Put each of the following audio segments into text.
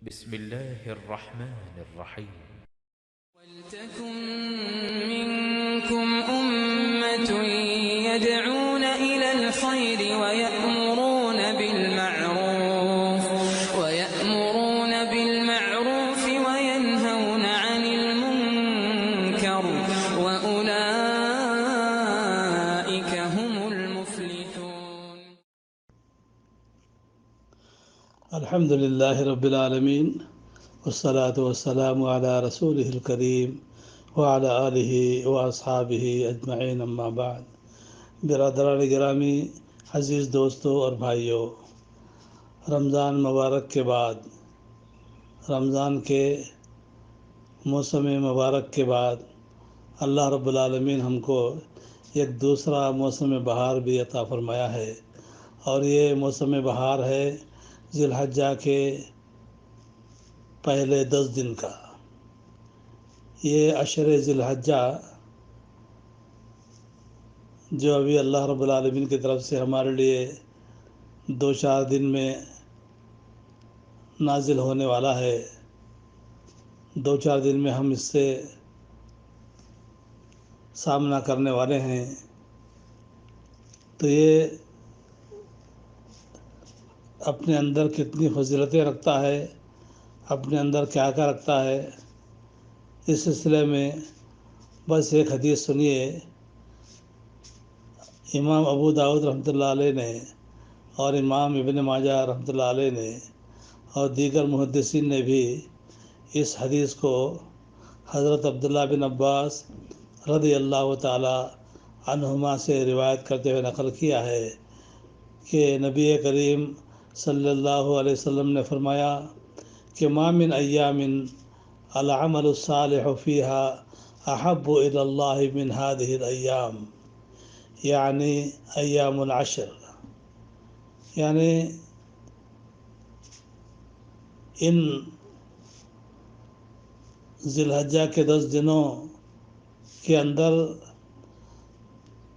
بسم الله الرحمن الرحيم. ولتكن منكم أمة يدعون إلى الخير ويأمرون بالمعروف وينهون عن المنكر وأولئك هم المفلحون. الحمد لله رب العالمين والصلاة والسلام على رسوله الكريم وعلى آله وأصحابه أجمعين اما بعد. برادران گرامی، عزیز دوستوں اور بھائیوں، رمضان مبارک کے بعد، رمضان کے موسم مبارک کے بعد اللہ رب العالمین ہم کو ایک دوسرا موسم بہار بھی عطا فرمایا ہے، اور یہ موسم بہار ہے ذی الحجہ کے پہلے 10 دن کا. یہ عشر ذی الحجہ جو ابھی اللہ رب العالمین کی طرف سے ہمارے لیے 2-4 دن میں نازل ہونے والا ہے، 2-4 دن میں ہم اس سے سامنا کرنے والے ہیں. تو یہ اپنے اندر کتنی فضیلتیں رکھتا ہے، اپنے اندر کیا کیا رکھتا ہے، اس سلسلے میں بس ایک حدیث سنیے. امام ابو داؤد رحمۃ اللہ علیہ نے اور امام ابن ماجہ رحمۃ اللہ علیہ نے اور دیگر محدثین نے بھی اس حدیث کو حضرت عبداللہ بن عباس رضی اللہ تعالی عنہما سے روایت کرتے ہوئے نقل کیا ہے کہ نبی کریم صلی اللہ علیہ وسلم نے فرمایا کہ ما من ایام العمل الصالح فیہا احب الی اللہ من هذه الایام، یعنی ایام العشر، یعنی ان ذی الحجہ کے 10 دنوں کے اندر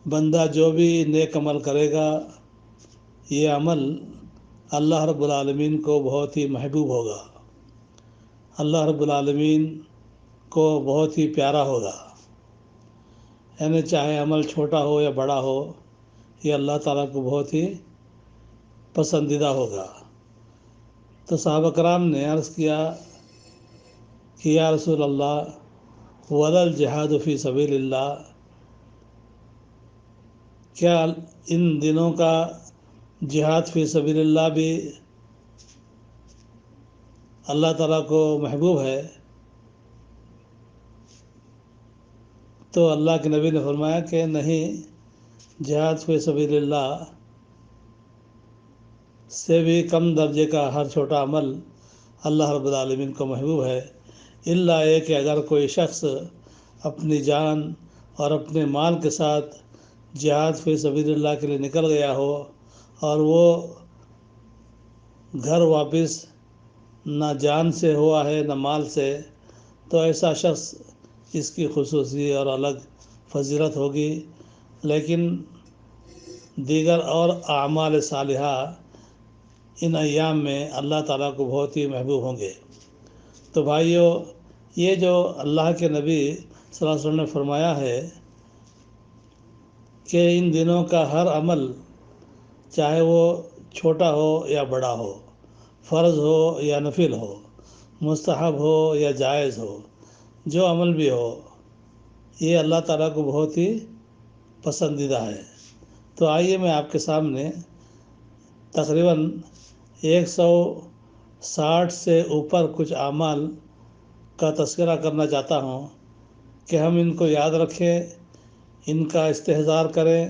بندہ جو بھی نیک عمل کرے گا، یہ عمل اللہ رب العالمین کو بہت ہی محبوب ہوگا، اللہ رب العالمین کو بہت ہی پیارا ہوگا. یعنی چاہے عمل چھوٹا ہو یا بڑا ہو، یہ اللہ تعالیٰ کو بہت ہی پسندیدہ ہوگا. تو صحابہ کرام نے عرض کیا کہ یا رسول اللہ، ولا الجہاد فی سبیل اللہ، کیا ان دنوں کا جہاد فی سبیل اللہ بھی اللہ تعالیٰ کو محبوب ہے؟ تو اللہ کے نبی نے فرمایا کہ نہیں، جہاد فی سبیل اللہ سے بھی کم درجے کا ہر چھوٹا عمل اللہ رب العالمین کو محبوب ہے، الا یہ کہ اگر کوئی شخص اپنی جان اور اپنے مال کے ساتھ جہاد فی سبیل اللہ کے لیے نکل گیا ہو اور وہ گھر واپس نہ جان سے ہوا ہے نہ مال سے، تو ایسا شخص اس کی خصوصی اور الگ فضیلت ہوگی. لیکن دیگر اور اعمال صالحہ ان ایام میں اللہ تعالیٰ کو بہت ہی محبوب ہوں گے. تو بھائیو، یہ جو اللہ کے نبی صلی اللہ علیہ وسلم نے فرمایا ہے کہ ان دنوں کا ہر عمل، چاہے وہ چھوٹا ہو یا بڑا ہو، فرض ہو یا نفل ہو، مستحب ہو یا جائز ہو، جو عمل بھی ہو، یہ اللہ تعالیٰ کو بہت ہی پسندیدہ ہے. تو آئیے میں آپ کے سامنے تقریباً 160 سے اوپر کچھ اعمال کا تذکرہ کرنا چاہتا ہوں کہ ہم ان کو یاد رکھیں، ان کا استحضار کریں،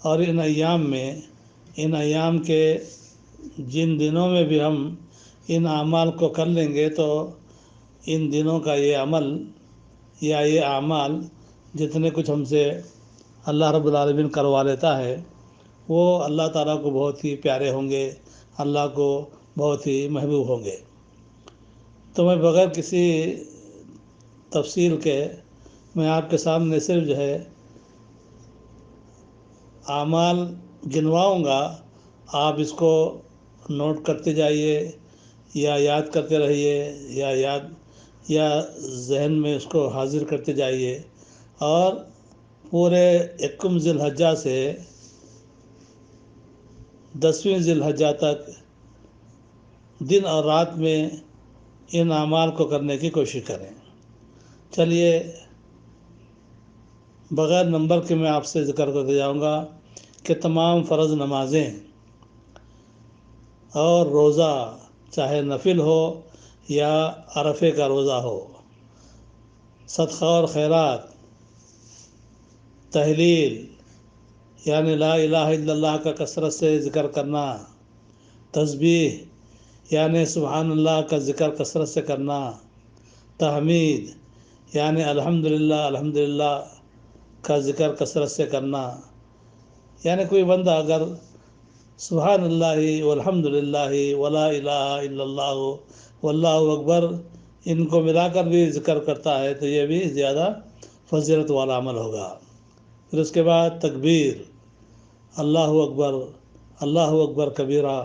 اور ان ایام کے جن دنوں میں بھی ہم ان اعمال کو کر لیں گے تو ان دنوں کا یہ عمل یا یہ اعمال جتنے کچھ ہم سے اللہ رب العالمین کروا لیتا ہے، وہ اللہ تعالیٰ کو بہت ہی پیارے ہوں گے، اللہ کو بہت ہی محبوب ہوں گے. تو میں بغیر کسی تفصیل کے میں آپ کے سامنے صرف جو ہے اعمال گنواؤں گا، آپ اس کو نوٹ کرتے جائیے یا یاد کرتے رہیے، یا ذہن میں اس کو حاضر کرتے جائیے، اور پورے 21 ذی الحجہ سے 10ویں ذی الحجہ تک دن اور رات میں ان اعمال کو کرنے کی کوشش کریں۔ چلیے، بغیر نمبر کے میں آپ سے ذکر کرتے جاؤں گا کہ تمام فرض نمازیں اور روزہ، چاہے نفل ہو یا عرفے کا روزہ ہو، صدقہ اور خیرات، تحلیل یعنی لا الہ الا اللہ کا کثرت سے ذکر کرنا، تسبیح یعنی سبحان اللہ کا ذکر کثرت سے کرنا، تحمید یعنی الحمدللہ کا ذکر کثرت سے کرنا۔ یعنی کوئی بندہ اگر سبحان اللہ والحمدللہ ولا الہ الا اللہ واللہ اکبر ان کو ملا کر بھی ذکر کرتا ہے تو یہ بھی زیادہ فضیلت والا عمل ہوگا۔ پھر اس کے بعد تکبیر، اللہ اکبر کبیرہ،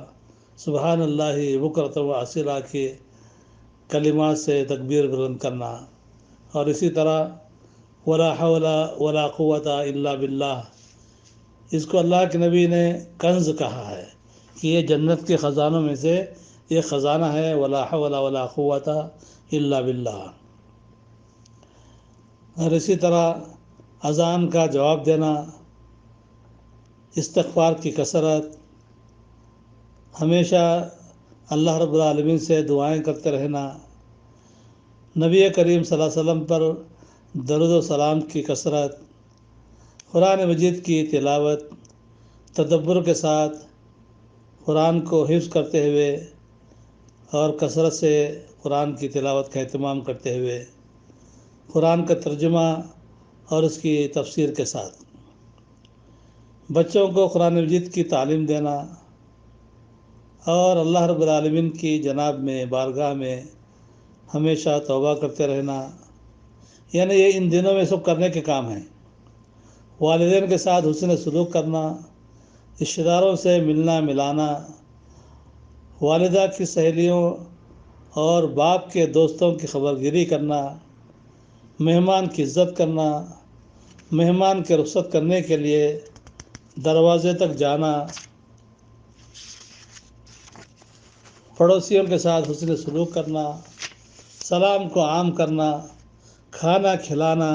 سبحان اللہ بکرۃ و اصیلا کی کلمات سے تکبیر بلند کرنا، اور اسی طرح ولا حول ولا قوت الا باللہ، اس کو اللہ کے نبی نے کنز کہا ہے کہ یہ جنت کے خزانوں میں سے یہ خزانہ ہے، ولا حول ولا قوت الا باللہ۔ اور اسی طرح اذان کا جواب دینا، استغفار کی کثرت، ہمیشہ اللہ رب العالمین سے دعائیں کرتے رہنا، نبی کریم صلی اللہ علیہ وسلم پر درود و سلام کی کثرت، قرآن مجید کی تلاوت تدبر کے ساتھ، قرآن کو حفظ کرتے ہوئے اور کثرت سے قرآن کی تلاوت کا اہتمام کرتے ہوئے، قرآن کا ترجمہ اور اس کی تفسیر کے ساتھ، بچوں کو قرآن مجید کی تعلیم دینا، اور اللہ رب العالمین کی جناب میں، بارگاہ میں ہمیشہ توبہ کرتے رہنا۔ یعنی یہ ان دنوں میں سب کرنے کے کام ہیں۔ والدین کے ساتھ حسن سلوک کرنا، رشتہ داروں سے ملنا ملانا، والدہ کی سہیلیوں اور باپ کے دوستوں کی خبرگیری کرنا، مہمان کی عزت کرنا، مہمان کے رخصت کرنے کے لیے دروازے تک جانا، پڑوسیوں کے ساتھ حسن سلوک کرنا، سلام کو عام کرنا، کھانا کھلانا،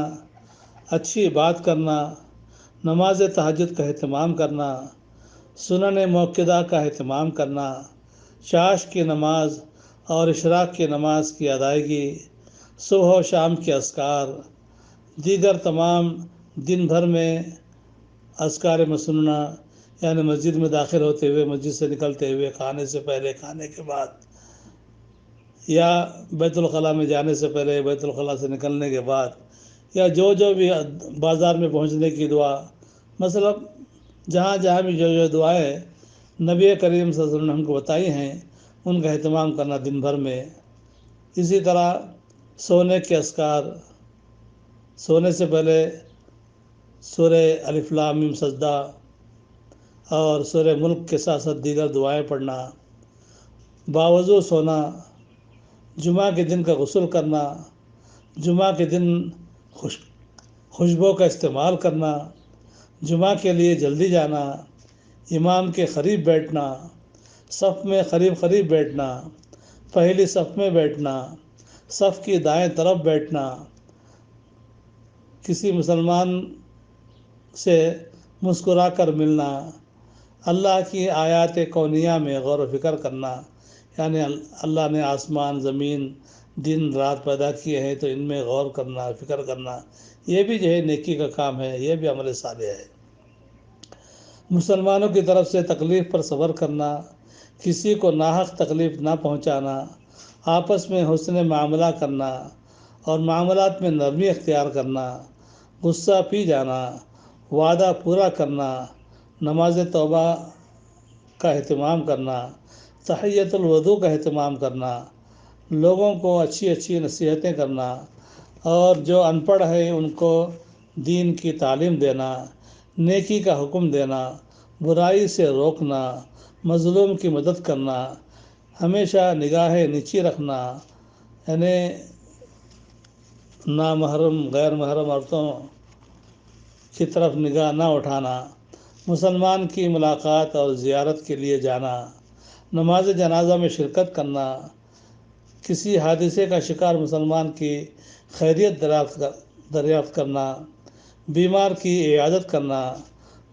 اچھی بات کرنا، نماز تہجد کا اہتمام کرنا، سنن موقدہ کا اہتمام کرنا، چاش کی نماز اور اشراق کی نماز کی ادائیگی، صبح و شام کے اذکار، دیگر تمام دن بھر میں اذکار مسنونہ، یعنی مسجد میں داخل ہوتے ہوئے، مسجد سے نکلتے ہوئے، کھانے سے پہلے، کھانے کے بعد، یا بیت الخلاء میں جانے سے پہلے، بیت الخلاء سے نکلنے کے بعد، یا جو بھی بازار میں پہنچنے کی دعا، مثلا جہاں بھی جو دعائیں نبی کریم صلی اللہ علیہ وسلم نے ہم کو بتائی ہیں ان کا اہتمام کرنا دن بھر میں۔ اسی طرح سونے کے اذکار، سونے سے پہلے سورہ الف لام میم سجدہ اور سورہ ملک کے ساتھ ساتھ دیگر دعائیں پڑھنا، باوضو سونا، جمعہ کے دن کا غسل کرنا، جمعہ کے دن خوشبو کا استعمال کرنا، جمعہ کے لیے جلدی جانا، امام کے قریب بیٹھنا، صف میں قریب بیٹھنا، پہلی صف میں بیٹھنا، صف کی دائیں طرف بیٹھنا، کسی مسلمان سے مسکرا کر ملنا، اللہ کی آیات کونیہ میں غور و فکر کرنا، یعنی اللہ نے آسمان زمین دن رات پیدا کیے ہیں تو ان میں غور کرنا، فکر کرنا، یہ بھی جو ہے نیکی کا کام ہے، یہ بھی عمل صالح ہے۔ مسلمانوں کی طرف سے تکلیف پر صبر کرنا، کسی کو ناحق تکلیف نہ پہنچانا، آپس میں حسن معاملہ کرنا اور معاملات میں نرمی اختیار کرنا، غصہ پی جانا، وعدہ پورا کرنا، نماز توبہ کا اہتمام کرنا، تحیۃ الوضو کا اہتمام کرنا، لوگوں کو اچھی نصیحتیں کرنا، اور جو ان پڑھ ہیں ان کو دین کی تعلیم دینا، نیکی کا حکم دینا، برائی سے روکنا، مظلوم کی مدد کرنا، ہمیشہ نگاہیں نیچی رکھنا، یعنی نامحرم غیر محرم عورتوں کی طرف نگاہ نہ اٹھانا، مسلمان کی ملاقات اور زیارت کے لیے جانا، نماز جنازہ میں شرکت کرنا، کسی حادثے کا شکار مسلمان کی خیریت دریافت کرنا، بیمار کی عیادت کرنا،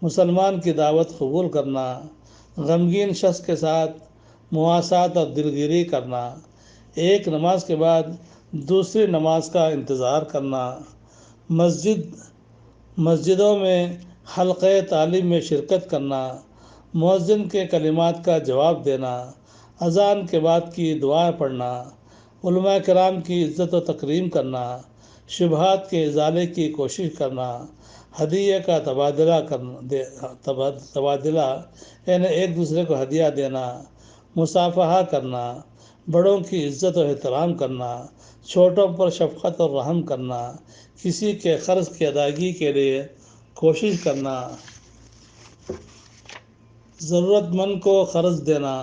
مسلمان کی دعوت قبول کرنا، غمگین شخص کے ساتھ مواسات اور دلگیری کرنا، ایک نماز کے بعد دوسری نماز کا انتظار کرنا، مسجدوں میں حلقہ تعلیم میں شرکت کرنا، مؤذن کے کلمات کا جواب دینا، اذان کے بعد کی دعائیں پڑھنا، علماء کرام کی عزت و تکریم کرنا، شبہات کے ازالے کی کوشش کرنا، ہدیے کا تبادلہ یعنی ایک دوسرے کو ہدیہ دینا، مصافحہ کرنا، بڑوں کی عزت و احترام کرنا، چھوٹوں پر شفقت اور رحم کرنا، کسی کے قرض کی ادائیگی کے لیے کوشش کرنا، ضرورت مند کو قرض دینا،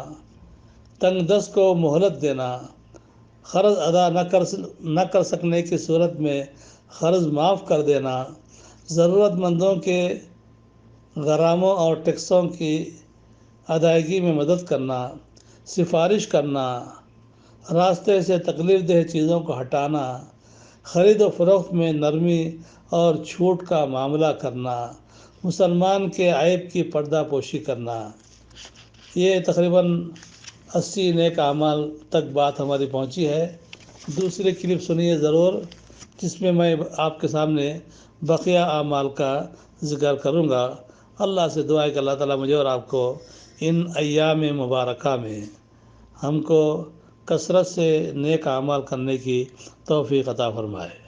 تنگ دست کو مہلت دینا، قرض ادا نہ کر سکنے کی صورت میں قرض معاف کر دینا، ضرورت مندوں کے غراموں اور ٹیکسوں کی ادائیگی میں مدد کرنا، سفارش کرنا، راستے سے تکلیف دہ چیزوں کو ہٹانا، خرید و فروخت میں نرمی اور چھوٹ کا معاملہ کرنا، مسلمان کے عیب کی پردہ پوشی کرنا۔ یہ تقریباً 80 نیک اعمال تک بات ہماری پہنچی ہے۔ دوسری کلپ سنیے ضرور، جس میں میں آپ کے سامنے بقیہ اعمال کا ذکر کروں گا۔ اللہ سے دعا ہے کہ اللہ تعالیٰ مجھے اور آپ کو ان ایام مبارکہ میں ہم کو کثرت سے نیک اعمال کرنے کی توفیق عطا فرمائے۔